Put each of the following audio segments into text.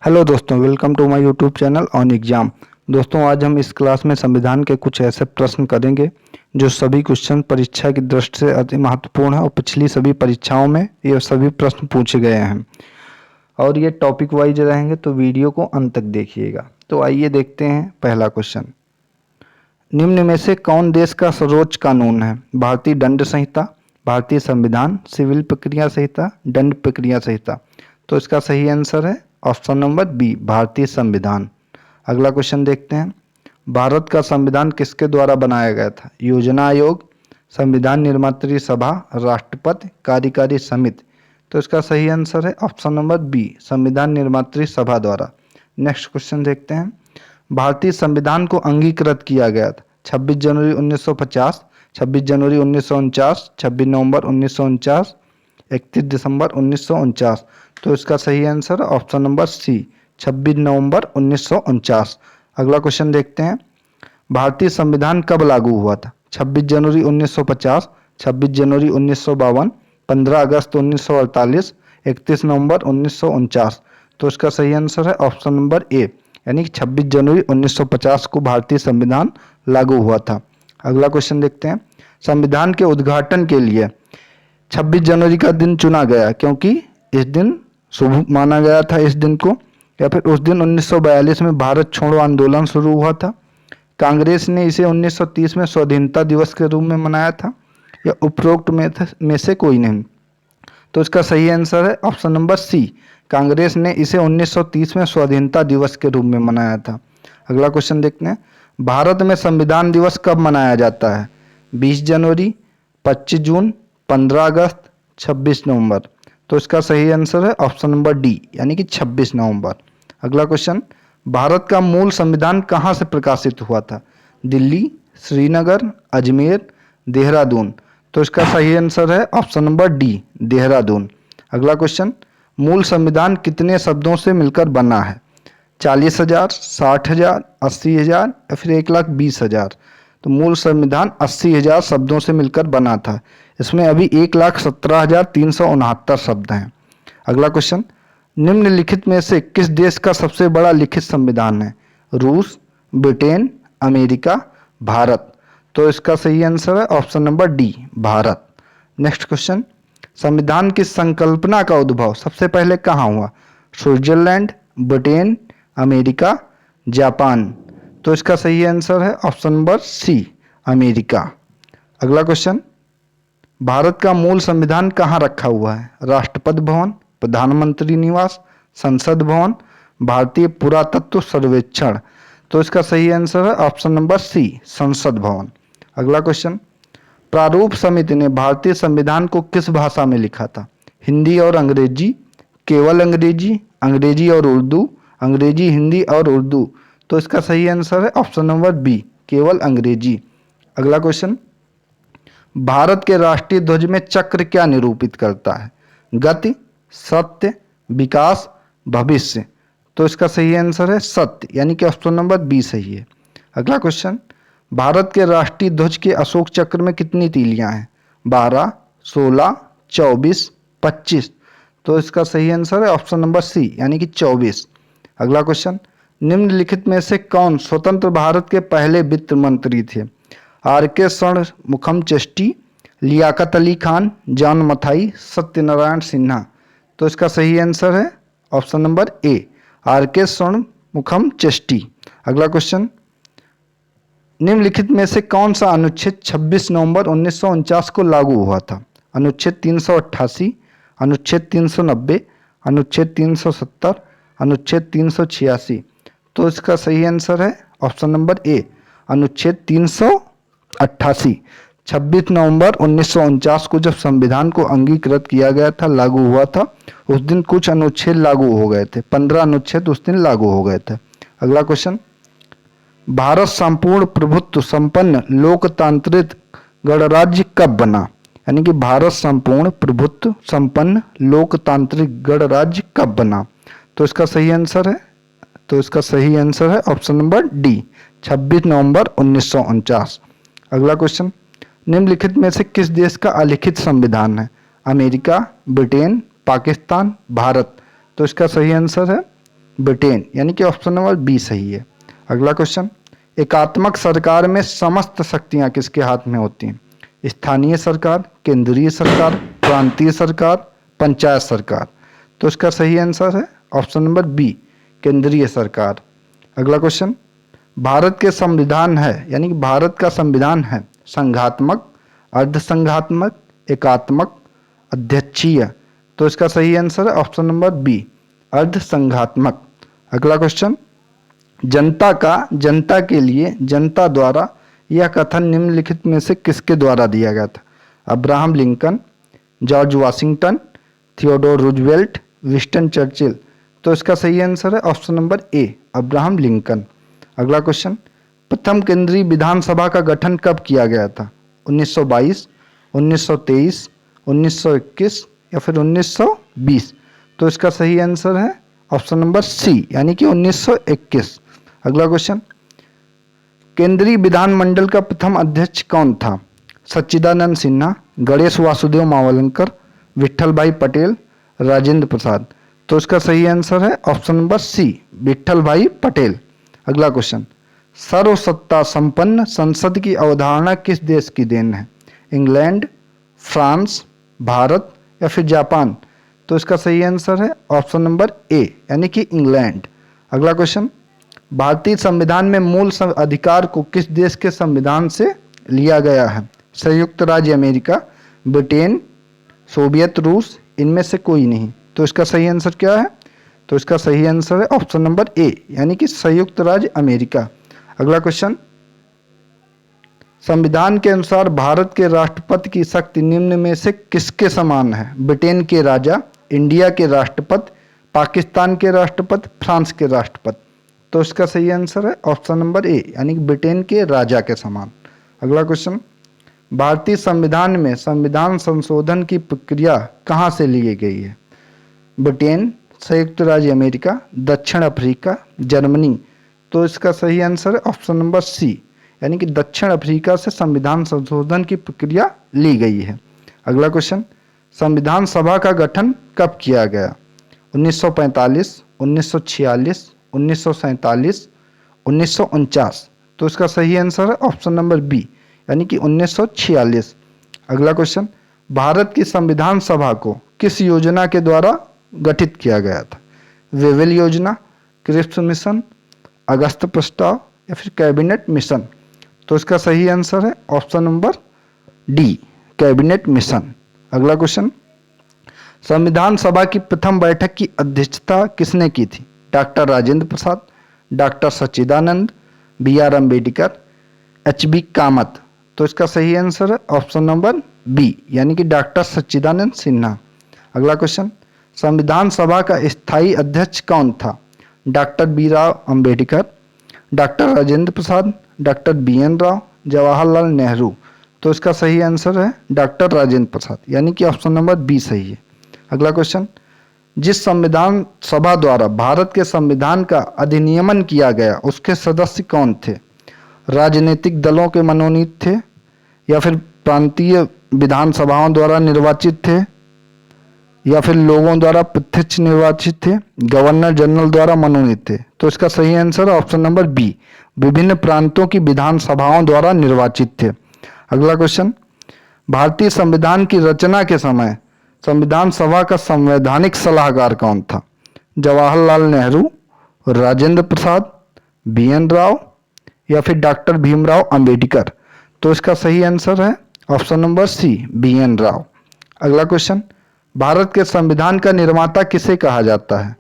Hello दोस्तों, welcome to my YouTube channel on exam. दोस्तों, आज हम इस क्लास में संविधान के कुछ ऐसे प्रश्न करेंगे जो सभी क्वेश्चन परीक्षा की दृष्टि से अति महत्वपूर्ण है और पिछली सभी परीक्षाओं में ये सभी प्रश्न पूछे गए हैं और ये टॉपिक वाइज रहेंगे, तो वीडियो को अंत तक देखिएगा। तो आइए देखते हैं पहला क्वेश्चन। निम्न में से कौन देश का सर्वोच्च कानून है? भारतीय दंड संहिता, भारतीय संविधान, सिविल प्रक्रिया संहिता, दंड प्रक्रिया संहिता। तो इसका सही आंसर है ऑप्शन नंबर बी, भारतीय संविधान। अगला क्वेश्चन देखते हैं। भारत का संविधान किसके द्वारा बनाया गया था? योजना आयोग, संविधान निर्मात्री सभा, राष्ट्रपति, कार्यकारी समिति। तो इसका सही आंसर है ऑप्शन नंबर बी, संविधान निर्मात्री सभा द्वारा। नेक्स्ट क्वेश्चन देखते हैं। भारतीय संविधान को अंगीकृत किया गया था 26 जनवरी 1950, 26 जनवरी 1949, 26 नवंबर 1949, 31 दिसंबर 1949। तो इसका सही आंसर ऑप्शन नंबर सी, 26 नवंबर 1949। अगला क्वेश्चन देखते हैं। भारतीय संविधान कब लागू हुआ था? 26 जनवरी 1950, 26 जनवरी 1952, 15 अगस्त 1948, 31 नवंबर 1949। तो इसका सही आंसर है ऑप्शन नंबर ए, यानी कि 26 जनवरी 1950 को भारतीय संविधान लागू हुआ था। अगला क्वेश्चन देखते हैं। संविधान के उद्घाटन के लिए 26 जनवरी का दिन चुना गया क्योंकि इस दिन शुभ माना गया था इस दिन को, या फिर उस दिन 1942 में भारत छोड़ो आंदोलन शुरू हुआ था, कांग्रेस ने इसे 1930 में स्वाधीनता दिवस के रूप में मनाया था, या उपरोक्त में से कोई नहीं। तो इसका सही आंसर है ऑप्शन नंबर सी, कांग्रेस ने इसे 1930 में स्वाधीनता दिवस के रूप में मनाया था। अगला क्वेश्चन देखते हैं। भारत में संविधान दिवस कब मनाया जाता है? 20 जनवरी, 25 जून, 15 अगस्त, 26 नवंबर। तो इसका सही आंसर है ऑप्शन नंबर डी, यानी कि 26 नवंबर। अगला क्वेश्चन। भारत का मूल संविधान कहाँ से प्रकाशित हुआ था? दिल्ली, श्रीनगर, अजमेर, देहरादून। तो इसका सही आंसर है ऑप्शन नंबर डी, देहरादून। अगला क्वेश्चन। मूल संविधान कितने शब्दों से मिलकर बना है? 40,000, 60,000, 80,000 या फिर 1,20,000। तो मूल संविधान 80,000 शब्दों से मिलकर बना था। इसमें अभी 1,17,369 शब्द हैं। अगला क्वेश्चन। निम्नलिखित में से किस देश का सबसे बड़ा लिखित संविधान है? रूस, ब्रिटेन, अमेरिका, भारत। तो इसका सही आंसर है option number D, Bharat. Next question. संविधान की संकल्पना का उद्भव सबसे पहले कहाँ हुआ? Switzerland, Britain, America, Japan. तो इसका सही आंसर है ऑप्शन नंबर सी, अमेरिका। अगला क्वेश्चन। भारत का मूल संविधान कहाँ रखा हुआ है? राष्ट्रपति भवन, प्रधानमंत्री निवास, संसद भवन, भारतीय पुरातत्व सर्वेक्षण। तो इसका सही आंसर है ऑप्शन नंबर सी, संसद भवन। अगला क्वेश्चन। प्रारूप समिति ने भारतीय संविधान को किस भाषा में लिखा था? हिंदी और अंग्रेजी, केवल अंग्रेजी, अंग्रेजी और उर्दू, अंग्रेजी, हिंदी और उर्दू। तो इसका सही आंसर है ऑप्शन नंबर बी, केवल अंग्रेजी। अगला क्वेश्चन। भारत के राष्ट्रीय ध्वज में चक्र क्या निरूपित करता है? गति, सत्य, विकास, भविष्य। तो इसका सही आंसर है सत्य, यानी कि ऑप्शन नंबर बी सही है। अगला क्वेश्चन। भारत के राष्ट्रीय ध्वज के अशोक चक्र में कितनी तीलियां हैं? 12, 16, 24, 25। तो इसका सही आंसर है ऑप्शन नंबर सी, यानी कि 24। अगला क्वेश्चन। निम्नलिखित में से कौन स्वतंत्र भारत के पहले वित्त मंत्री थे? आर.के. षणमुखम चेट्टी, लियाकत अली खान, जॉन मथाई, सत्यनारायण सिन्हा। तो इसका सही आंसर है option number A, R K. Shanmukham Chetty. अगला क्वेश्चन। निम्नलिखित में से कौन सा अनुच्छेद 26 नवंबर 1949 को लागू हुआ था? अनुच्छेद 388, अनुच्छेद 390, अनुच्छेद 370, अनुच्छेद 386। तो इसका सही आंसर है ऑप्शन नंबर ए, अनुच्छेद 388। 26 नवंबर 1949 को जब संविधान को अंगीकृत किया गया था, लागू हुआ था, उस दिन कुछ अनुच्छेद लागू हो गए थे, 15 अनुच्छेद उस दिन लागू हो गए थे। अगला क्वेश्चन। भारत संपूर्ण प्रभुत्व संपन्न लोकतांत्रिक गणराज्य कब बना? यानी कि भारत संपूर्ण प्रभुत्व संपन्न लोकतांत्रिक गणराज्य कब बना? तो इसका सही आंसर है ऑप्शन नंबर डी, 26 नवंबर 1949। अगला क्वेश्चन। निम्नलिखित में से किस देश का अलिखित संविधान है? America, Britain, Pakistan, Bharat. तो इसका सही आंसर है ब्रिटेन, यानी कि ऑप्शन नंबर बी सही है। अगला क्वेश्चन, एकात्मक सरकार में समस्त शक्तियां किसके हाथ में होती हैं? स्थानीय सरकार, केंद्रीय सरकार, प्रांतीय सरकार, पंचायत सरकार। तो इसका सही आंसर है ऑप्शन नंबर बी, केंद्रीय सरकार। अगला क्वेश्चन, भारत के संविधान है, यानी कि भारत का संविधान है संघात्मक, अर्धसंघात्मक, एकात्मक, अध्यक्षीय। तो इसका सही आंसर है ऑप्शन नंबर बी, अर्धसंघात्मक। अगला क्वेश्चन, जनता के लिए जनता द्वारा यह कथन निम्नलिखित में से किसके द्वारा दिया गया था? Abraham Lincoln, George Washington, Theodore Roosevelt, Winston Churchill. तो इसका सही आंसर है ऑप्शन नंबर ए, अब्राहम लिंकन। अगला क्वेश्चन, प्रथम केंद्रीय विधानसभा का गठन कब किया गया था? 1922, 1923, 1921 या फिर 1920। तो इसका सही आंसर है ऑप्शन नंबर सी, यानी कि 1921। अगला क्वेश्चन, केंद्रीय विधानमंडल का प्रथम अध्यक्ष कौन था? सच्चिदानंद सिन्हा, गणेश वासुदेव मावलंकर, विट्ठल भाई पटेल, राजेंद्र प्रसाद। तो इसका सही आंसर है ऑप्शन नंबर सी, विट्ठल भाई पटेल। अगला क्वेश्चन, सर्वसत्ता संपन्न संसद की अवधारणा किस देश की देन है? इंग्लैंड, फ्रांस, भारत या फिर जापान। तो इसका सही आंसर है ऑप्शन नंबर ए, यानी कि इंग्लैंड। अगला क्वेश्चन, भारतीय संविधान में मूल अधिकार को किस देश के संविधान से लिया गया है? संयुक्त राज्य अमेरिका, ब्रिटेन, सोवियत रूस, इनमें से कोई नहीं। तो इसका सही आंसर क्या है? तो इसका सही आंसर है ऑप्शन नंबर ए, यानी कि संयुक्त राज्य अमेरिका। अगला क्वेश्चन, संविधान के अनुसार भारत के राष्ट्रपति की शक्ति निम्न में से किसके समान है? ब्रिटेन के राजा, इंडिया के राष्ट्रपति, पाकिस्तान के राष्ट्रपति, फ्रांस के राष्ट्रपति। तो इसका सही आंसर है ऑप्शन नंबर ए, यानी कि ब्रिटेन के राजा के समान। अगला क्वेश्चन, भारतीय संविधान में संविधान संशोधन की प्रक्रिया कहाँ से ली गई है? ब्रिटेन, संयुक्त राज्य अमेरिका, दक्षिण अफ्रीका, जर्मनी। तो इसका सही आंसर है ऑप्शन नंबर सी, यानी कि दक्षिण अफ्रीका से संविधान संशोधन की प्रक्रिया ली गई है। अगला क्वेश्चन, संविधान सभा का गठन कब किया गया? 1945, 1946, 1947, 1949। तो इसका सही आंसर है ऑप्शन नंबर बी, यानी कि 1946। अगला क्वेश्चन, भारत की संविधान सभा को किस योजना के द्वारा गठित किया गया था? वेवेल योजना, क्रिप्स मिशन, अगस्त प्रस्ताव या फिर कैबिनेट मिशन। तो इसका सही आंसर है option number D, cabinet mission. अगला क्वेश्चन, संविधान सभा की प्रथम बैठक की अध्यक्षता किसने की थी? Doctor Rajendra Prasad, doctor Sachchidanand, B R Ambedkar, H B Kamath. तो इसका सही आंसर है ऑप्शन नंबर बी, यानी कि डॉक्टर सच्चिदानंद सिन्हा। अगला क्वेश्चन, संविधान सभा का स्थायी अध्यक्ष कौन था? Doctor B Rao Ambedkar, doctor Rajendra Prasad, doctor B N Rao, Jawaharlal Nehru. तो इसका सही आंसर है डॉक्टर राजेंद्र प्रसाद, यानी कि ऑप्शन नंबर बी सही है। अगला क्वेश्चन, जिस संविधान सभा द्वारा भारत के संविधान का अधिनियमन किया गया उसके सदस्य कौन थे? राजनीतिक दलों के मनोनीत थे या फिर प्रांतीय विधानसभाओं द्वारा निर्वाचित थे या फिर लोगों द्वारा प्रत्यक्ष निर्वाचित थे, गवर्नर जनरल द्वारा मनोनीत थे? तो इसका सही आंसर है ऑप्शन नंबर बी, विभिन्न प्रांतों की विधानसभाओं द्वारा निर्वाचित थे। अगला क्वेश्चन, भारतीय संविधान की रचना के समय संविधान सभा का संवैधानिक सलाहकार कौन था? जवाहरलाल नेहरू, राजेंद्र प्रसाद, बी एन राव या फिर डॉक्टर भीमराव अंबेडकर? तो इसका सही आंसर है option number C, B N Rao. अगला क्वेश्चन, भारत के संविधान का निर्माता किसे कहा जाता है?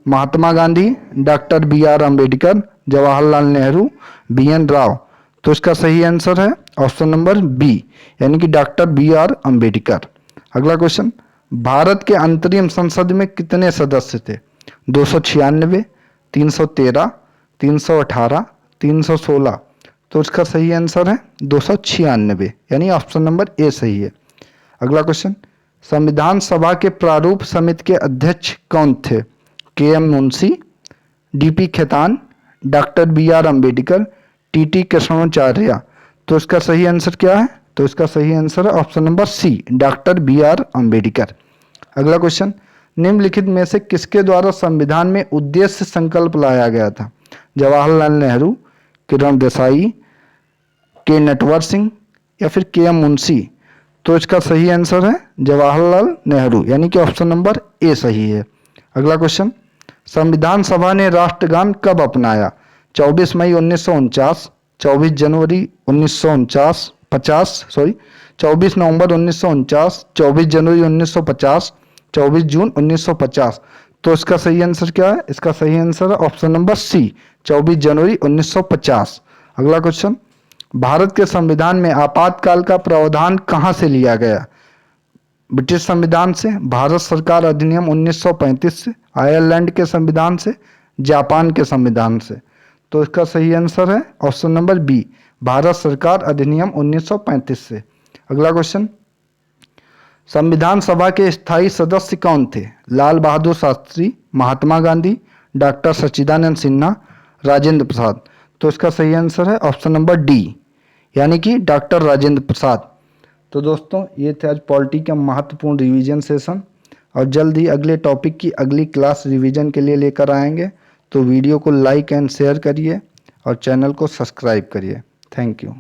Mahatma Gandhi, doctor B R Ambedkar, Jawaharlal Nehru, B N Rao. तो इसका सही आंसर है ऑप्शन नंबर बी, यानी कि डॉक्टर बी आर अम्बेडकर। अगला क्वेश्चन, भारत के अंतरिम संसद में कितने सदस्य थे? 296, 313, 318, 316। तो इसका सही आंसर है 296, यानी ऑप्शन नंबर ए सही है। अगला क्वेश्चन, संविधान सभा के प्रारूप समिति के अध्यक्ष कौन थे? K M Munshi, D P Khaitan, doctor B R Ambedkar, T T Krishnacharya. तो इसका सही आंसर क्या है? तो इसका सही आंसर है option number C, doctor B R Ambedkar. अगला क्वेश्चन, निम्नलिखित में से किसके द्वारा संविधान में उद्देश्य संकल्प लाया गया था? जवाहरलाल नेहरू, किरण देसाई, के नटवर सिंह या फिर के एम मुंशी? तो इसका सही आंसर है जवाहरलाल नेहरू, यानी कि ऑप्शन नंबर ए सही है। अगला क्वेश्चन, संविधान सभा ने राष्ट्रगान कब अपनाया? 24 मई 1949, 24 जनवरी 1949, 24 नवंबर 1949, 24 जनवरी 1950, 24 जून 1950? तो इसका सही आंसर क्या है? इसका सही आंसर है ऑप्शन नंबर सी, 24 जनवरी 1950। अगला क्वेश्चन, भारत के संविधान में आपातकाल का प्रावधान कहां से लिया गया? ब्रिटिश संविधान से, भारत सरकार अधिनियम 1935 से, आयरलैंड के संविधान से, जापान के संविधान से? तो इसका सही आंसर है ऑप्शन नंबर बी, भारत सरकार अधिनियम 1935 से। अगला क्वेश्चन, संविधान सभा के स्थायी सदस्य कौन थे? लाल बहादुर शास्त्री, महात्मा गांधी, डॉक्टर सच्चिदानंद सिन्हा, राजेंद्र प्रसाद? तो इसका सही आंसर है ऑप्शन नंबर डी, यानी कि डॉक्टर राजेंद्र प्रसाद। तो दोस्तों ये थे आज पॉलिटी का महत्वपूर्ण रिवीजन सेशन, और जल्द ही अगले टॉपिक की अगली क्लास रिवीजन के लिए लेकर आएंगे। तो वीडियो को लाइक एंड शेयर करिए और चैनल को सब्सक्राइब करिए। Thank you.